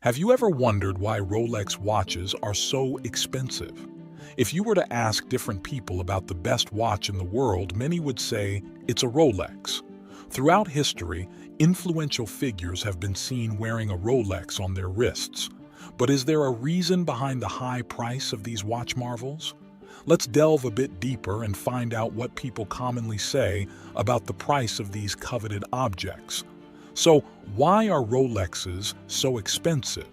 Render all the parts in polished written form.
Have you ever wondered why Rolex watches are so expensive? If you were to ask different people about the best watch in the world, many would say it's a Rolex. Throughout history, influential figures have been seen wearing a Rolex on their wrists. But is there a reason behind the high price of these watch marvels? Let's delve a bit deeper and find out what people commonly say about the price of these coveted objects. So, why are Rolexes so expensive?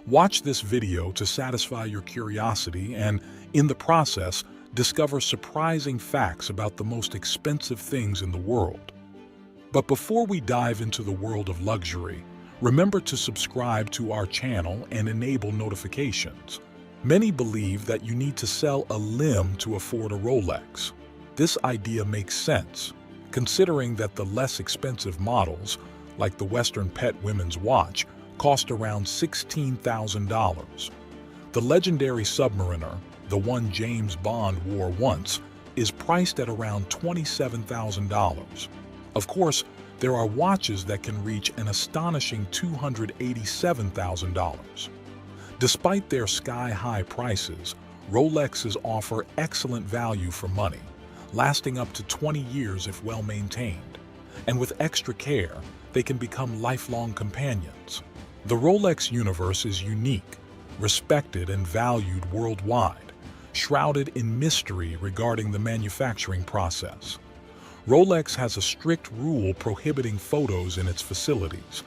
Watch this video to satisfy your curiosity and, in the process, discover surprising facts about the most expensive things in the world. But before we dive into the world of luxury, remember to subscribe to our channel and enable notifications. Many believe that you need to sell a limb to afford a Rolex. This idea makes sense, considering that the less expensive models, like the Western Pet women's watch, cost around $16,000. The legendary Submariner, the one James Bond wore once, is priced at around $27,000. Of course, there are watches that can reach an astonishing $287,000. Despite their sky-high prices, Rolexes offer excellent value for money, lasting up to 20 years if well-maintained. And with extra care, they can become lifelong companions. The Rolex universe is unique, respected and valued worldwide, shrouded in mystery regarding the manufacturing process. Rolex has a strict rule prohibiting photos in its facilities.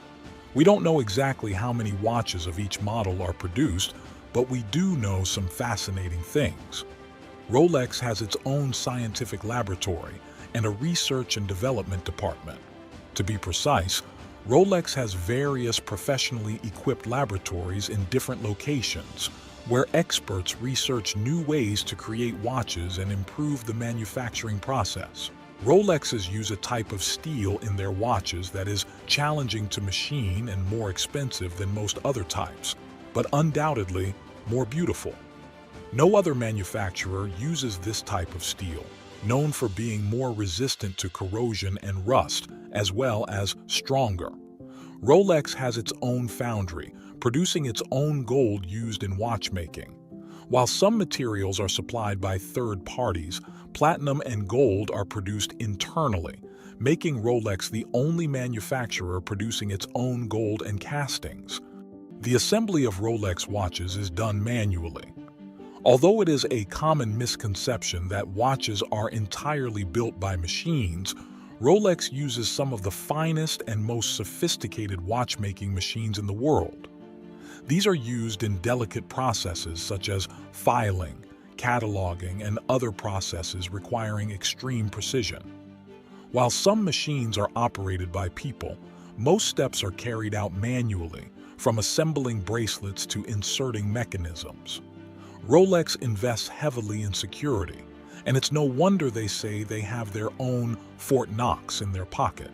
We don't know exactly how many watches of each model are produced, but we do know some fascinating things. Rolex has its own scientific laboratory and a research and development department. To be precise, Rolex has various professionally equipped laboratories in different locations, where experts research new ways to create watches and improve the manufacturing process. Rolexes use a type of steel in their watches that is challenging to machine and more expensive than most other types, but undoubtedly more beautiful. No other manufacturer uses this type of steel, known for being more resistant to corrosion and rust, as well as stronger. Rolex has its own foundry, producing its own gold used in watchmaking. While some materials are supplied by third parties, platinum and gold are produced internally, making Rolex the only manufacturer producing its own gold and castings. The assembly of Rolex watches is done manually. Although it is a common misconception that watches are entirely built by machines, Rolex uses some of the finest and most sophisticated watchmaking machines in the world. These are used in delicate processes such as filing, cataloging, and other processes requiring extreme precision. While some machines are operated by people, most steps are carried out manually, from assembling bracelets to inserting mechanisms. Rolex invests heavily in security, and it's no wonder they say they have their own Fort Knox in their pocket.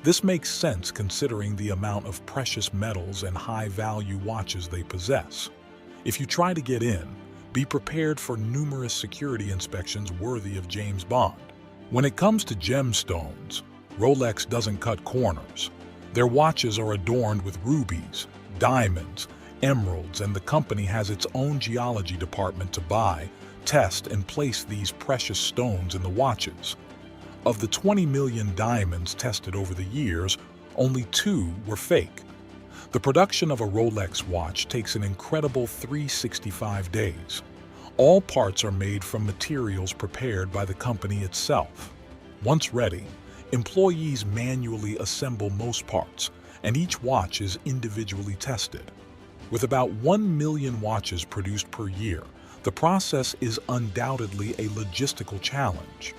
This makes sense considering the amount of precious metals and high-value watches they possess. If you try to get in, be prepared for numerous security inspections worthy of James Bond. When it comes to gemstones, Rolex doesn't cut corners. Their watches are adorned with rubies, diamonds, emeralds, and the company has its own geology department to buy, test, and place these precious stones in the watches. Of the 20 million diamonds tested over the years, only 2 were fake. The production of a Rolex watch takes an incredible 365 days. All parts are made from materials prepared by the company itself. Once ready, employees manually assemble most parts, and each watch is individually tested. With about 1 million watches produced per year, the process is undoubtedly a logistical challenge.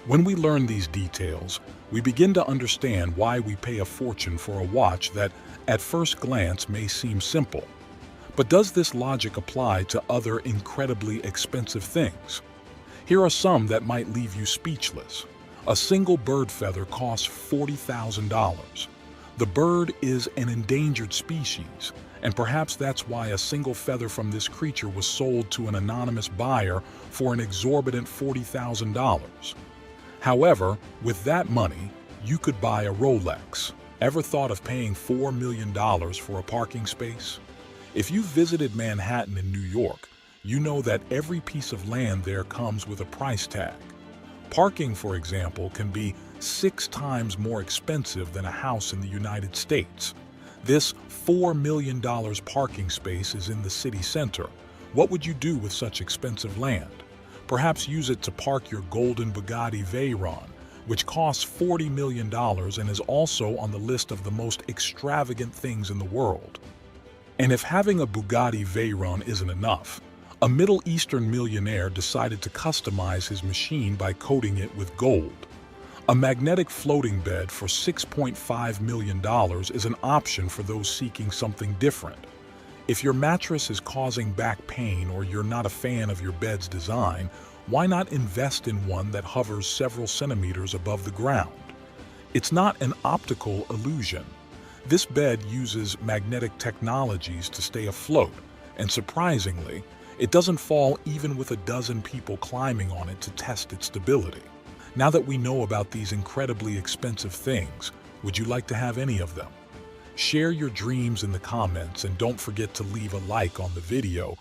When we learn these details, we begin to understand why we pay a fortune for a watch that, at first glance, may seem simple. But does this logic apply to other incredibly expensive things? Here are some that might leave you speechless. A single bird feather costs $40,000. The bird is an endangered species, and perhaps that's why a single feather from this creature was sold to an anonymous buyer for an exorbitant $40,000. However, with that money, you could buy a Rolex. Ever thought of paying $4 million for a parking space? If you've visited Manhattan in New York, you know that every piece of land there comes with a price tag. Parking, for example, can be 6 times more expensive than a house in the United States. This $4 million parking space is in the city center. What would you do with such expensive land? Perhaps use it to park your golden Bugatti Veyron, which costs $40 million and is also on the list of the most extravagant things in the world. And if having a Bugatti Veyron isn't enough, a Middle Eastern millionaire decided to customize his machine by coating it with gold. A magnetic floating bed for $6.5 million is an option for those seeking something different. If your mattress is causing back pain or you're not a fan of your bed's design, why not invest in one that hovers several centimeters above the ground? It's not an optical illusion. This bed uses magnetic technologies to stay afloat, and surprisingly, it doesn't fall even with a dozen people climbing on it to test its stability. Now that we know about these incredibly expensive things, would you like to have any of them? Share your dreams in the comments and don't forget to leave a like on the video